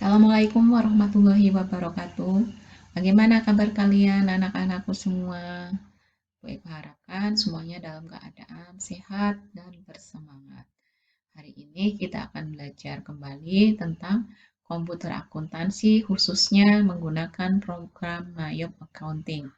Assalamualaikum warahmatullahi wabarakatuh. Bagaimana kabar kalian anak-anakku semua? Baik, harapkan semuanya dalam keadaan sehat dan bersemangat. Hari ini kita akan belajar kembali tentang komputer akuntansi, khususnya menggunakan program Mayop Accounting.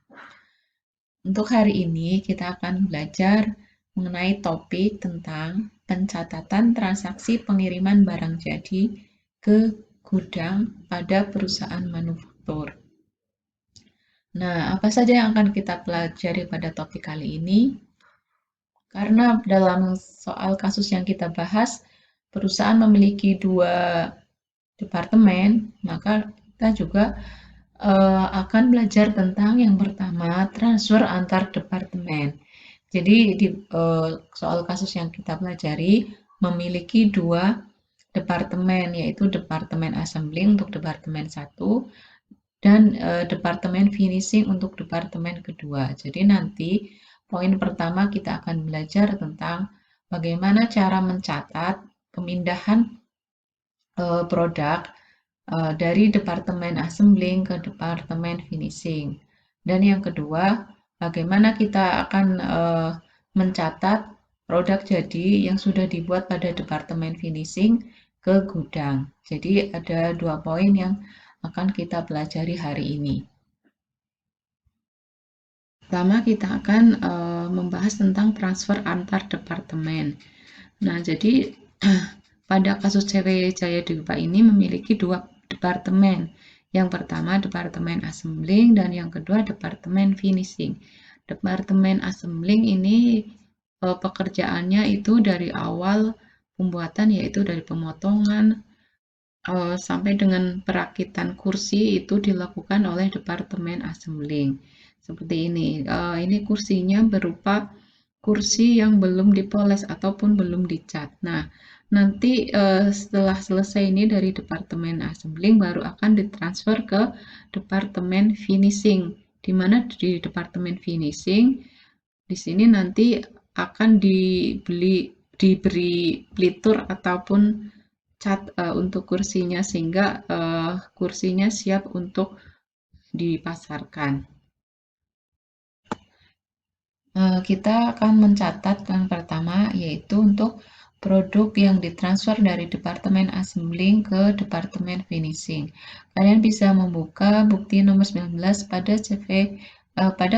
Untuk hari ini kita akan belajar mengenai topik tentang pencatatan transaksi pengiriman barang jadi ke gudang pada perusahaan manufaktur. Nah, apa saja yang akan kita pelajari pada topik kali ini? Karena dalam soal kasus yang kita bahas, perusahaan memiliki dua departemen, maka kita juga akan belajar tentang yang pertama, transfer antar departemen. Jadi di soal kasus yang kita pelajari memiliki dua departemen, yaitu departemen assembling untuk departemen 1 dan departemen finishing untuk departemen kedua. Jadi nanti poin pertama kita akan belajar tentang bagaimana cara mencatat pemindahan produk dari departemen assembling ke departemen finishing. Dan yang kedua, bagaimana kita akan mencatat produk jadi yang sudah dibuat pada departemen finishing ke gudang. Jadi ada dua poin yang akan kita pelajari hari ini. Pertama, kita akan membahas tentang transfer antar departemen. Nah, jadi pada kasus CV Jaya Dwipa ini memiliki dua departemen. Yang pertama departemen assembling dan yang kedua departemen finishing. Departemen assembling ini pekerjaannya itu dari awal pembuatan, yaitu dari pemotongan sampai dengan perakitan kursi itu dilakukan oleh departemen assembling. Seperti ini. Ini kursinya berupa kursi yang belum dipoles ataupun belum dicat. Nah, nanti setelah selesai ini dari departemen assembling baru akan ditransfer ke departemen finishing. Di mana di departemen finishing di sini nanti akan diberi pelitur ataupun cat untuk kursinya sehingga kursinya siap untuk dipasarkan. Kita akan mencatat yang pertama yaitu untuk produk yang ditransfer dari departemen assembling ke departemen finishing. Kalian bisa membuka bukti nomor 19 pada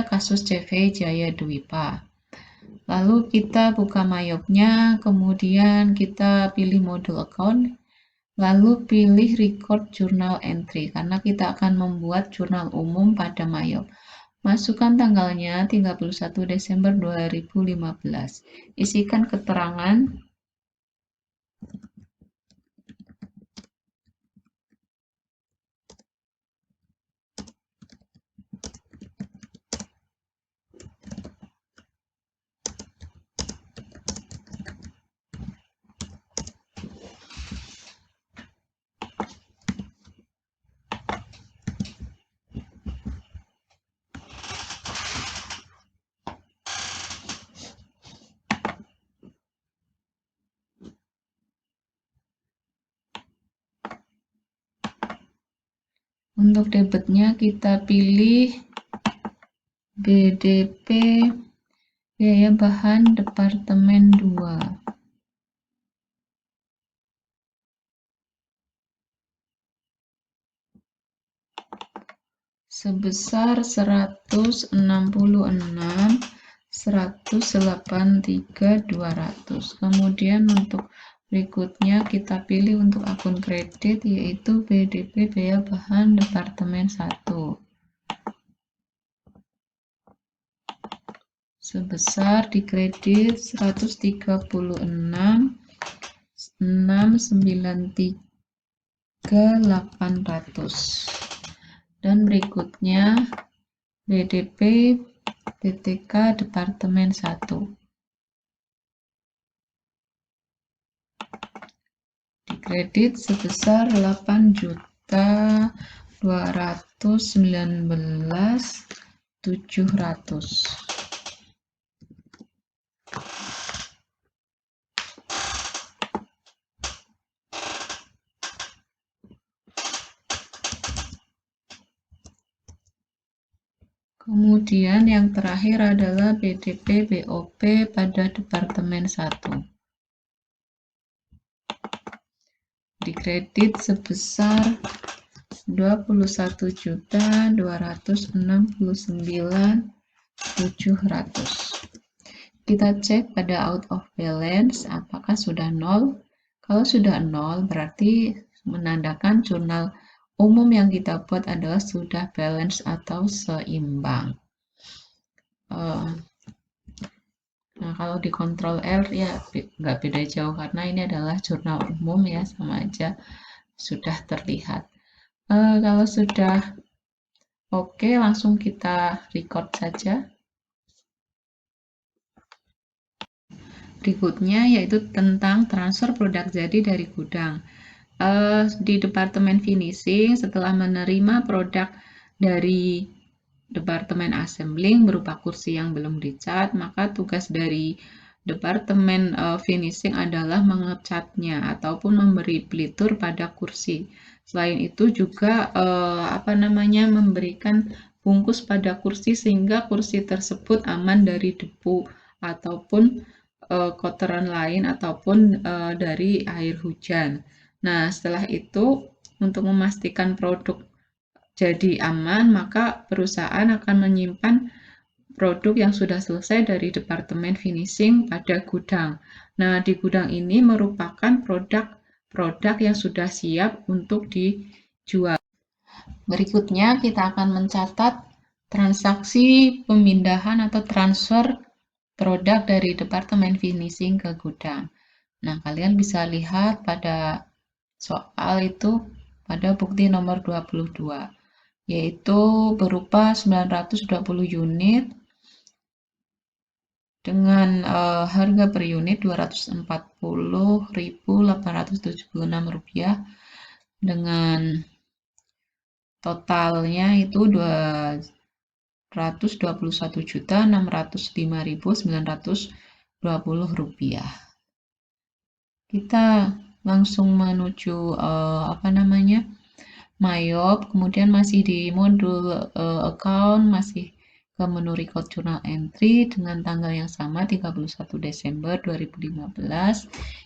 kasus CV Jaya Dwipa. Lalu kita buka Mayopnya, kemudian kita pilih modul account, lalu pilih record journal entry karena kita akan membuat jurnal umum pada Mayop. Masukkan tanggalnya 31 Desember 2015. Isikan keterangan untuk debitnya kita pilih BDP biaya bahan departemen 2. Sebesar 166.183.200. Kemudian untuk berikutnya kita pilih untuk akun kredit yaitu BDP biaya bahan departemen 1 sebesar di kredit 136.693.800. Dan berikutnya BDP BTK departemen 1 dikredit sebesar 8.219.700. Kemudian yang terakhir adalah BDP BOP pada Departemen 1. Dikredit sebesar 21.269.700. Kita cek pada out of balance apakah sudah nol. Kalau sudah nol berarti menandakan jurnal umum yang kita buat adalah sudah balance atau seimbang. Nah, kalau di Ctrl L ya nggak beda jauh karena ini adalah jurnal umum ya, sama aja sudah terlihat. Kalau sudah oke, langsung kita record saja. Berikutnya yaitu tentang transfer produk jadi dari gudang. Di Departemen Finishing, setelah menerima produk dari Departemen Assembling berupa kursi yang belum dicat, maka tugas dari Departemen Finishing adalah mengecatnya ataupun memberi pelitur pada kursi. Selain itu juga memberikan bungkus pada kursi sehingga kursi tersebut aman dari debu ataupun kotoran lain ataupun dari air hujan. Nah, setelah itu untuk memastikan produk jadi aman, maka perusahaan akan menyimpan produk yang sudah selesai dari Departemen Finishing pada gudang. Nah, di gudang ini merupakan produk yang sudah siap untuk dijual. Berikutnya, kita akan mencatat transaksi pemindahan atau transfer produk dari Departemen Finishing ke gudang. Nah, kalian bisa lihat pada soal itu pada bukti nomor 22, yaitu berupa 920 unit dengan harga per unit Rp240.876 dengan totalnya itu Rp221.605.920. Kita langsung menuju MyOb, kemudian masih di modul account, masih ke menu record journal entry dengan tanggal yang sama 31 Desember 2015.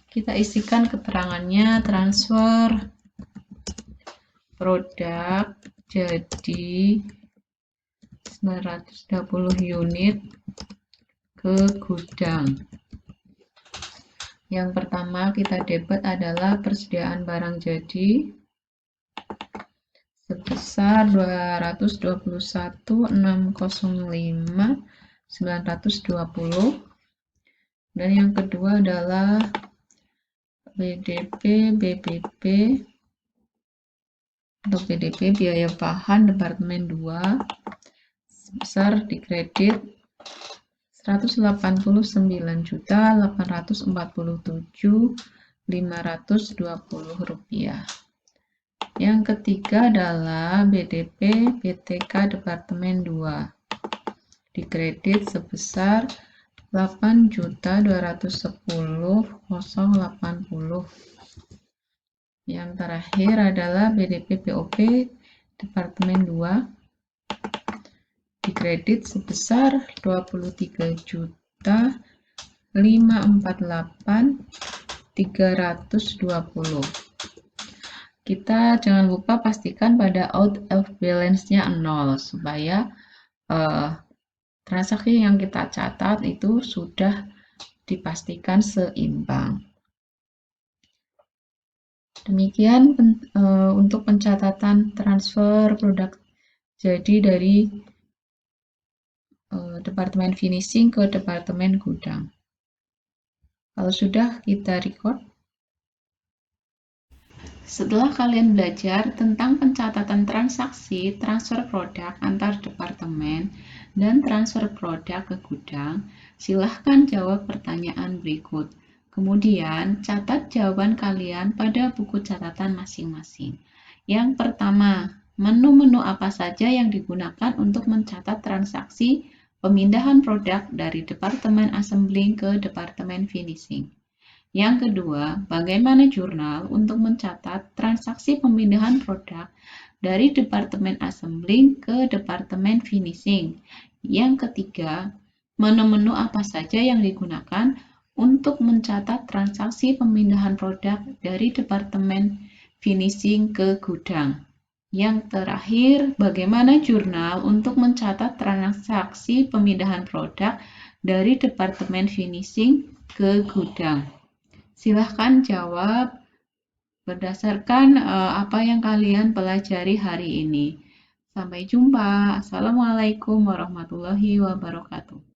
Kita isikan keterangannya transfer produk jadi 920 unit ke gudang. Yang pertama kita debit adalah persediaan barang jadi sebesar 221.605.920. Dan yang kedua adalah BDP BPP. Untuk BDP biaya bahan Departemen 2 sebesar dikredit Rp189.847.520. Yang ketiga adalah BDP BTK Departemen 2 dikredit sebesar Rp8.210.080. Yang terakhir adalah BDP BOP Departemen 2 dikredit sebesar Rp203.548.320. Kita jangan lupa pastikan pada out of balance-nya 0 supaya transaksi yang kita catat itu sudah dipastikan seimbang. Demikian untuk pencatatan transfer produk jadi dari Departemen Finishing ke Departemen Gudang. Kalau sudah, kita record. Setelah kalian belajar tentang pencatatan transaksi transfer produk antar departemen dan transfer produk ke gudang, silahkan jawab pertanyaan berikut. Kemudian, catat jawaban kalian pada buku catatan masing-masing. Yang pertama, menu-menu apa saja yang digunakan untuk mencatat transaksi pemindahan produk dari Departemen Assembling ke Departemen Finishing? Yang kedua, bagaimana jurnal untuk mencatat transaksi pemindahan produk dari departemen assembling ke departemen finishing. Yang ketiga, menu-menu apa saja yang digunakan untuk mencatat transaksi pemindahan produk dari departemen finishing ke gudang. Yang terakhir, bagaimana jurnal untuk mencatat transaksi pemindahan produk dari departemen finishing ke gudang. Silahkan jawab berdasarkan apa yang kalian pelajari hari ini. Sampai jumpa. Assalamualaikum warahmatullahi wabarakatuh.